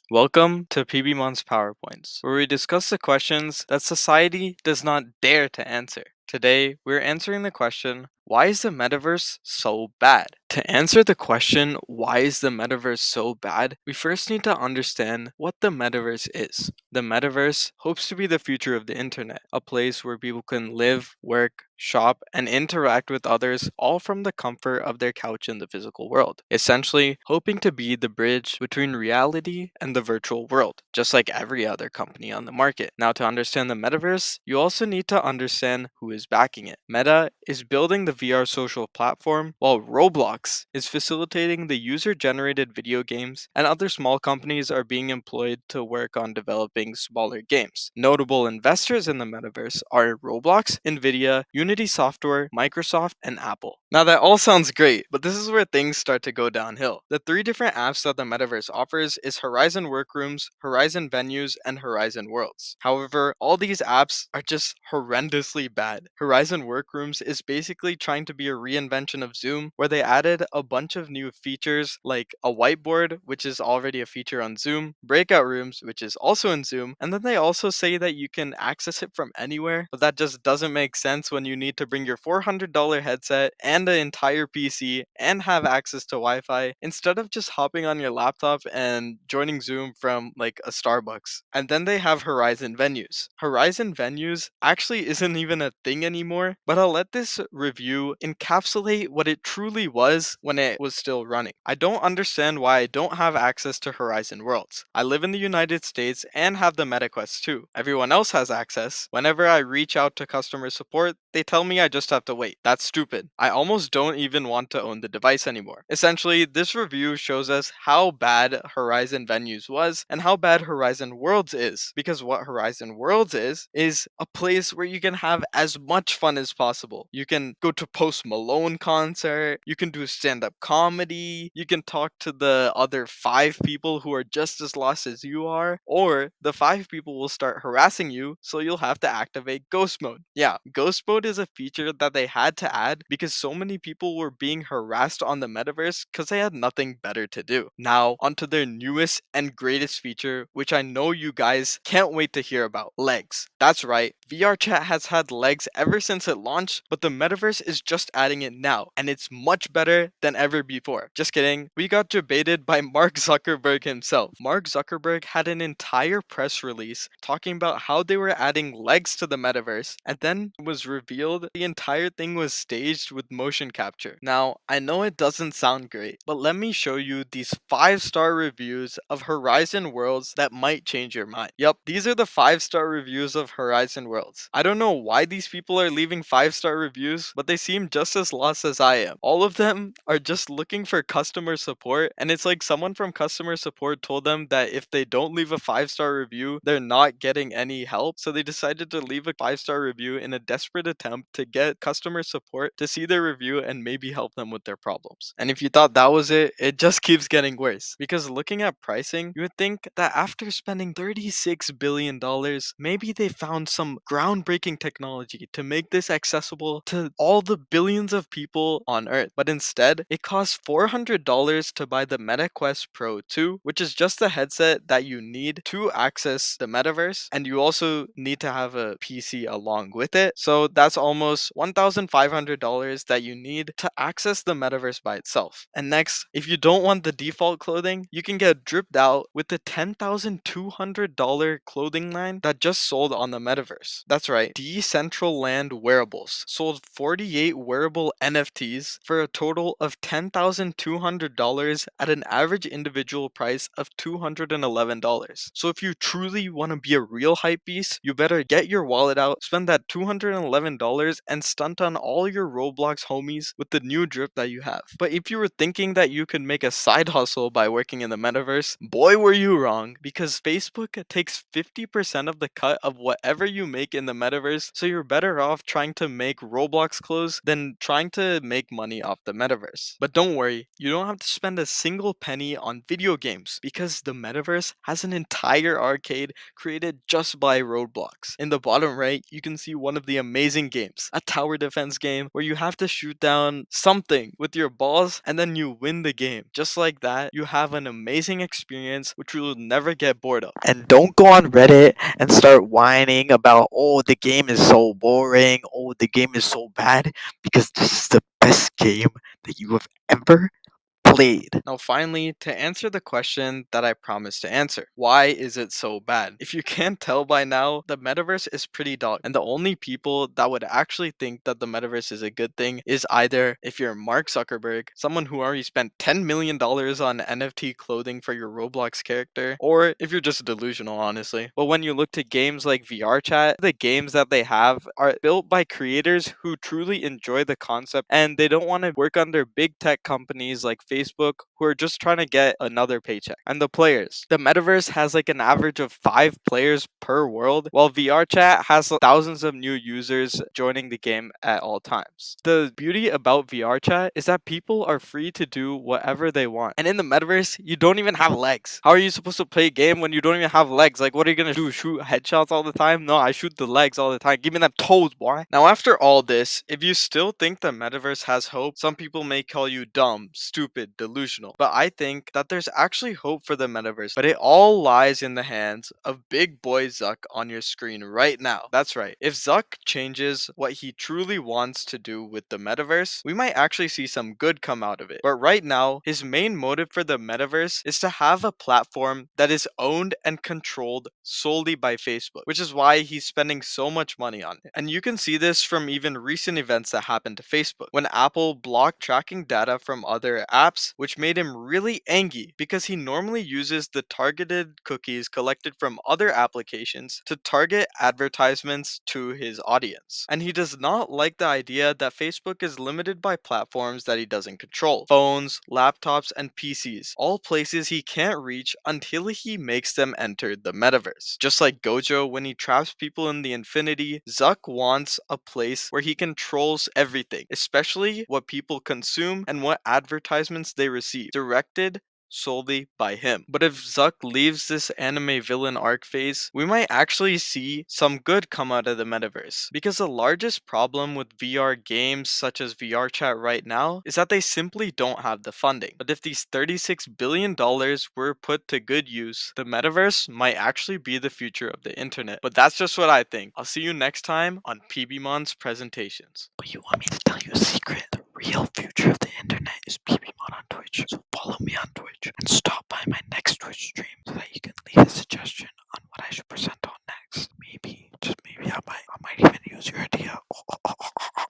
Welcome to PBMon's PowerPoints, where we discuss the questions that society does not dare to answer. Today, we're answering the question, why is the metaverse so bad? To answer the question, why is the metaverse so bad, we first need to understand what the metaverse is. The metaverse hopes to be the future of the internet, a place where people can live, work, shop, and interact with others all from the comfort of their couch in the physical world, essentially hoping to be the bridge between reality and the virtual world, just like every other company on the market. Now, to understand the metaverse, you also need to understand who is backing it. Meta is building the VR social platform, while Roblox is facilitating the user-generated video games, and other small companies are being employed to work on developing smaller games. Notable investors in the metaverse are Roblox, Nvidia, Unity Software, Microsoft, and Apple. Now that all sounds great, but this is where things start to go downhill. The three different apps that the metaverse offers is Horizon Workrooms, Horizon Venues, and Horizon Worlds. However, all these apps are just horrendously bad. Horizon Workrooms is basically trying to be a reinvention of Zoom, where they added a bunch of new features like a whiteboard, which is already a feature on Zoom, breakout rooms, which is also in Zoom, and then they also say that you can access it from anywhere, but that just doesn't make sense when you need to bring your $400 headset and an entire PC and have access to Wi-Fi instead of just hopping on your laptop and joining Zoom from like a Starbucks. And then they have Horizon Venues. Horizon Venues actually isn't even a thing anymore, but I'll let this review encapsulate what it truly was when it was still running. I don't understand why I don't have access to Horizon Worlds. I live in the United States and have the MetaQuest 2. Everyone else has access. Whenever I reach out to customer support, they tell me I just have to wait. That's stupid. I almost don't even want to own the device anymore. Essentially, this review shows us how bad Horizon Venues was and how bad Horizon Worlds is. Because what Horizon Worlds is a place where you can have as much fun as possible. You can go to Post Malone concert, you can do stand-up comedy, you can talk to the other 5 people who are just as lost as you are, or the 5 people will start harassing you, so you'll have to activate ghost mode. Yeah, ghost mode is a feature that they had to add because so many people were being harassed on the metaverse because they had nothing better to do. Now, onto their newest and greatest feature, which I know you guys can't wait to hear about, legs. That's right, VR chat has had legs ever since it launched, but the metaverse is just adding it now, and it's much better than ever before. Just kidding, we got debated by Mark Zuckerberg himself. Mark Zuckerberg had an entire press release talking about how they were adding legs to the metaverse, and then it was revealed the entire thing was staged with motion capture. Now, I know it doesn't sound great, but let me show you these 5-star reviews of Horizon Worlds that might change your mind. Yup, these are the 5-star reviews of Horizon Worlds. I don't know why these people are leaving 5-star reviews, but they seem just as lost as I am. All of them are just looking for customer support, and it's like someone from customer support told them that if they don't leave a 5-star review, they're not getting any help. So they decided to leave a 5-star review in a desperate attempt to get customer support to see their review and maybe help them with their problems. And if you thought that was it, it just keeps getting worse. Because looking at pricing, you would think that after spending $36 billion, maybe they found some groundbreaking technology to make this accessible to all the billions of people on Earth. But instead, it costs $400 to buy the Meta Quest Pro 2, which is just the headset that you need to access the metaverse, and you also need to have a PC along with it. So that's almost $1,500 that you need to access the metaverse by itself. And next, if you don't want the default clothing, you can get dripped out with the $10,200 clothing line that just sold on the metaverse. That's right, Decentraland Wearables sold 48 wearable NFTs for a total of $10,200 at an average individual price of $211. So if you truly want to be a real hype beast, you better get your wallet out, spend that $211, and stunt on all your Roblox homies with the new drip that you have. But if you were thinking that you could make a side hustle by working in the metaverse, boy were you wrong, because Facebook takes 50% of the cut of whatever you make in the metaverse, so you're better off trying to make Roblox clothes than trying to make money off the metaverse. But don't worry, you don't have to spend a single penny on video games, because the metaverse has an entire arcade created just by Roblox. In the bottom right, you can see one of the amazing games, a tower defense game where you have to shoot shoot down something with your balls and then you win the game. Just like that, you have an amazing experience which you will never get bored of. And don't go on Reddit and start whining about, oh, the game is so boring, oh, the game is so bad, because this is the best game that you have ever played. Now, finally, to answer the question that I promised to answer, why is it so bad? If you can't tell by now, the metaverse is pretty dog, and the only people that would actually think that the metaverse is a good thing is either if you're Mark Zuckerberg, someone who already spent $10 million on NFT clothing for your Roblox character, or if you're just delusional, honestly. But when you look to games like VR Chat, the games that they have are built by creators who truly enjoy the concept and they don't want to work under big tech companies like Facebook who are just trying to get another paycheck. And the players. The metaverse has like an average of 5 players per world, while VR chat has thousands of new users joining the game at all times. The beauty about VR chat is that people are free to do whatever they want. And in the metaverse, you don't even have legs. How are you supposed to play a game when you don't even have legs? Like, what are you gonna do? Shoot headshots all the time? No, I shoot the legs all the time. Give me them toes, boy. Now, after all this, if you still think the metaverse has hope, some people may call you dumb, stupid, delusional. But I think that there's actually hope for the metaverse, but it all lies in the hands of big boy Zuck on your screen right now. That's right. If Zuck changes what he truly wants to do with the metaverse, we might actually see some good come out of it. But right now, his main motive for the metaverse is to have a platform that is owned and controlled solely by Facebook, which is why he's spending so much money on it. And you can see this from even recent events that happened to Facebook. When Apple blocked tracking data from other apps, which made him really angry because he normally uses the targeted cookies collected from other applications to target advertisements to his audience. And he does not like the idea that Facebook is limited by platforms that he doesn't control. Phones, laptops, and PCs, all places he can't reach until he makes them enter the metaverse. Just like Gojo when he traps people in the infinity, Zuck wants a place where he controls everything, especially what people consume and what advertisements they receive, directed solely by him. But if Zuck leaves this anime villain arc phase, we might actually see some good come out of the metaverse. Because the largest problem with VR games such as VR chat right now is that they simply don't have the funding. But if these $36 billion were put to good use, the metaverse might actually be the future of the internet. But that's just what I think. I'll see you next time on PBmon's presentations. But you want me to tell you a secret?